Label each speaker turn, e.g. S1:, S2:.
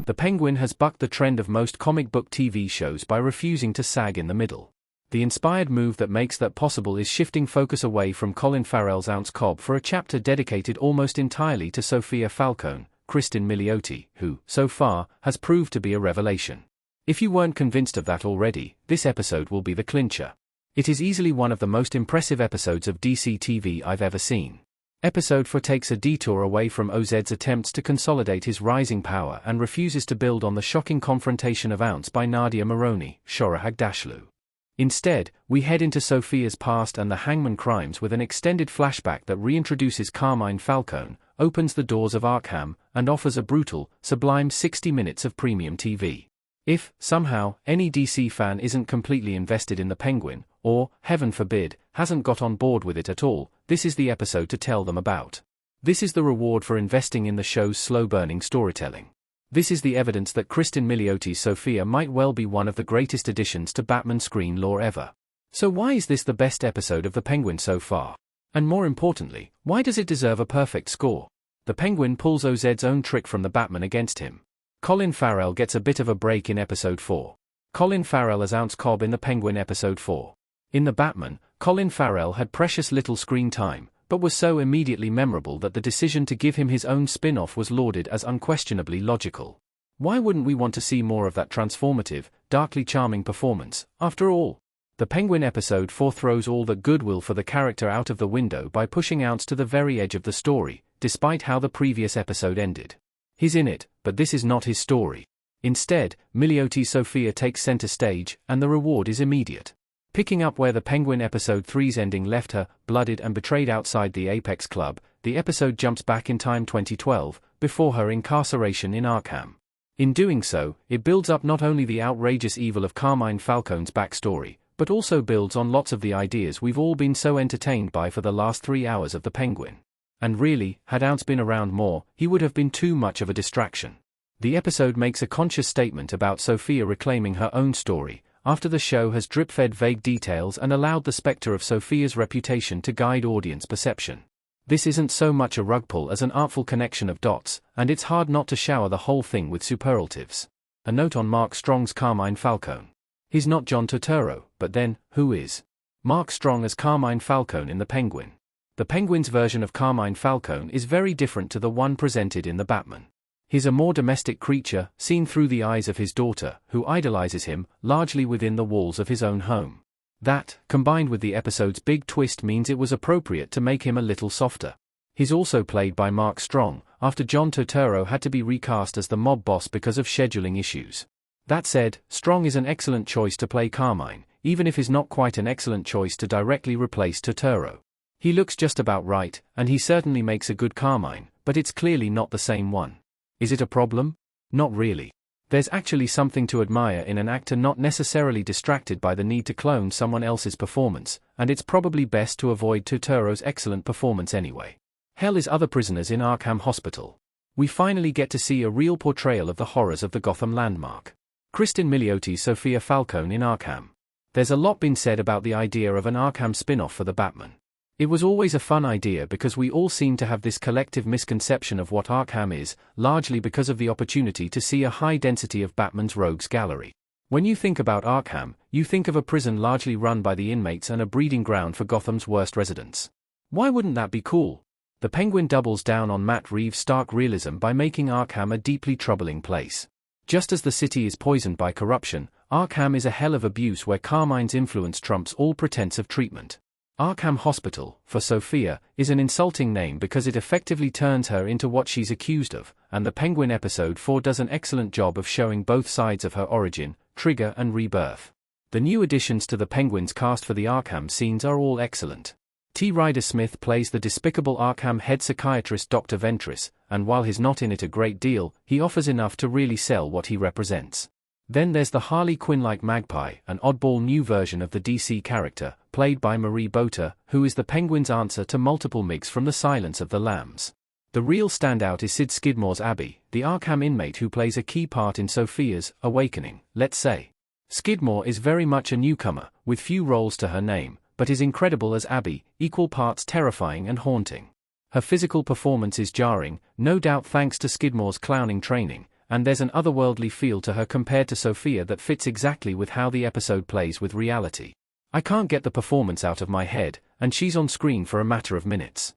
S1: The Penguin has bucked the trend of most comic book TV shows by refusing to sag in the middle. The inspired move that makes that possible is shifting focus away from Colin Farrell's Ounce Cobb for a chapter dedicated almost entirely to Sofia Falcone, Kristen Milioti, who, so far, has proved to be a revelation. If you weren't convinced of that already, this episode will be the clincher. It is easily one of the most impressive episodes of DC TV I've ever seen. Episode 4 takes a detour away from OZ's attempts to consolidate his rising power and refuses to build on the shocking confrontation of Ounce by Nadia Maroney, Shora Hagdashlu. Instead, we head into Sofia's past and the Hangman crimes with an extended flashback that reintroduces Carmine Falcone, opens the doors of Arkham, and offers a brutal, sublime 60 minutes of premium TV. If, somehow, any DC fan isn't completely invested in the Penguin, or, heaven forbid, hasn't got on board with it at all, this is the episode to tell them about. This is the reward for investing in the show's slow-burning storytelling. This is the evidence that Kristen Milioti's Sofia might well be one of the greatest additions to Batman screen lore ever. So why is this the best episode of The Penguin so far? And more importantly, why does it deserve a perfect score? The Penguin pulls OZ's own trick from the Batman against him. Colin Farrell gets a bit of a break in episode 4. Colin Farrell as Ounce Cobb in The Penguin episode 4. In The Batman, Colin Farrell had precious little screen time, but was so immediately memorable that the decision to give him his own spin-off was lauded as unquestionably logical. Why wouldn't we want to see more of that transformative, darkly charming performance, after all? The Penguin episode 4 throws all the goodwill for the character out of the window by pushing Ounce to the very edge of the story, despite how the previous episode ended. He's in it, but this is not his story. Instead, Milioti's Sofia takes center stage, and the reward is immediate. Picking up where the Penguin episode 3's ending left her, blooded and betrayed outside the Apex Club, the episode jumps back in time 2012, before her incarceration in Arkham. In doing so, it builds up not only the outrageous evil of Carmine Falcone's backstory, but also builds on lots of the ideas we've all been so entertained by for the last 3 hours of the Penguin. And really, had Ounce been around more, he would have been too much of a distraction. The episode makes a conscious statement about Sofia reclaiming her own story, after the show has drip-fed vague details and allowed the specter of Sofia's reputation to guide audience perception. This isn't so much a rug pull as an artful connection of dots, and it's hard not to shower the whole thing with superlatives. A note on Mark Strong's Carmine Falcone. He's not John Turturro, but then, who is? Mark Strong as Carmine Falcone in The Penguin. The Penguin's version of Carmine Falcone is very different to the one presented in The Batman. He's a more domestic creature, seen through the eyes of his daughter, who idolizes him, largely within the walls of his own home. That, combined with the episode's big twist, means it was appropriate to make him a little softer. He's also played by Mark Strong, after John Turturro had to be recast as the mob boss because of scheduling issues. That said, Strong is an excellent choice to play Carmine, even if he's not quite an excellent choice to directly replace Turturro. He looks just about right, and he certainly makes a good Carmine, but it's clearly not the same one. Is it a problem? Not really. There's actually something to admire in an actor not necessarily distracted by the need to clone someone else's performance, and it's probably best to avoid Turturro's excellent performance anyway. Hell is other prisoners in Arkham Hospital. We finally get to see a real portrayal of the horrors of the Gotham landmark. Kristen Milioti's Sofia Falcone in Arkham. There's a lot been said about the idea of an Arkham spin-off for the Batman. It was always a fun idea because we all seem to have this collective misconception of what Arkham is, largely because of the opportunity to see a high density of Batman's rogues gallery. When you think about Arkham, you think of a prison largely run by the inmates and a breeding ground for Gotham's worst residents. Why wouldn't that be cool? The Penguin doubles down on Matt Reeves' stark realism by making Arkham a deeply troubling place. Just as the city is poisoned by corruption, Arkham is a hell of abuse where Carmine's influence trumps all pretense of treatment. Arkham Hospital, for Sofia, is an insulting name because it effectively turns her into what she's accused of, and the Penguin episode 4 does an excellent job of showing both sides of her origin, trigger and rebirth. The new additions to the Penguin's cast for the Arkham scenes are all excellent. T. Ryder Smith plays the despicable Arkham head psychiatrist Dr. Ventress, and while he's not in it a great deal, he offers enough to really sell what he represents. Then there's the Harley Quinn-like Magpie, an oddball new version of the DC character, played by Marie Bota, who is the Penguin's answer to multiple MIGs from The Silence of the Lambs. The real standout is Sid Skidmore's Abby, the Arkham inmate who plays a key part in Sofia's awakening, let's say. Skidmore is very much a newcomer, with few roles to her name, but is incredible as Abby, equal parts terrifying and haunting. Her physical performance is jarring, no doubt thanks to Skidmore's clowning training, and there's an otherworldly feel to her compared to Sofia that fits exactly with how the episode plays with reality. I can't get the performance out of my head, and she's on screen for a matter of minutes.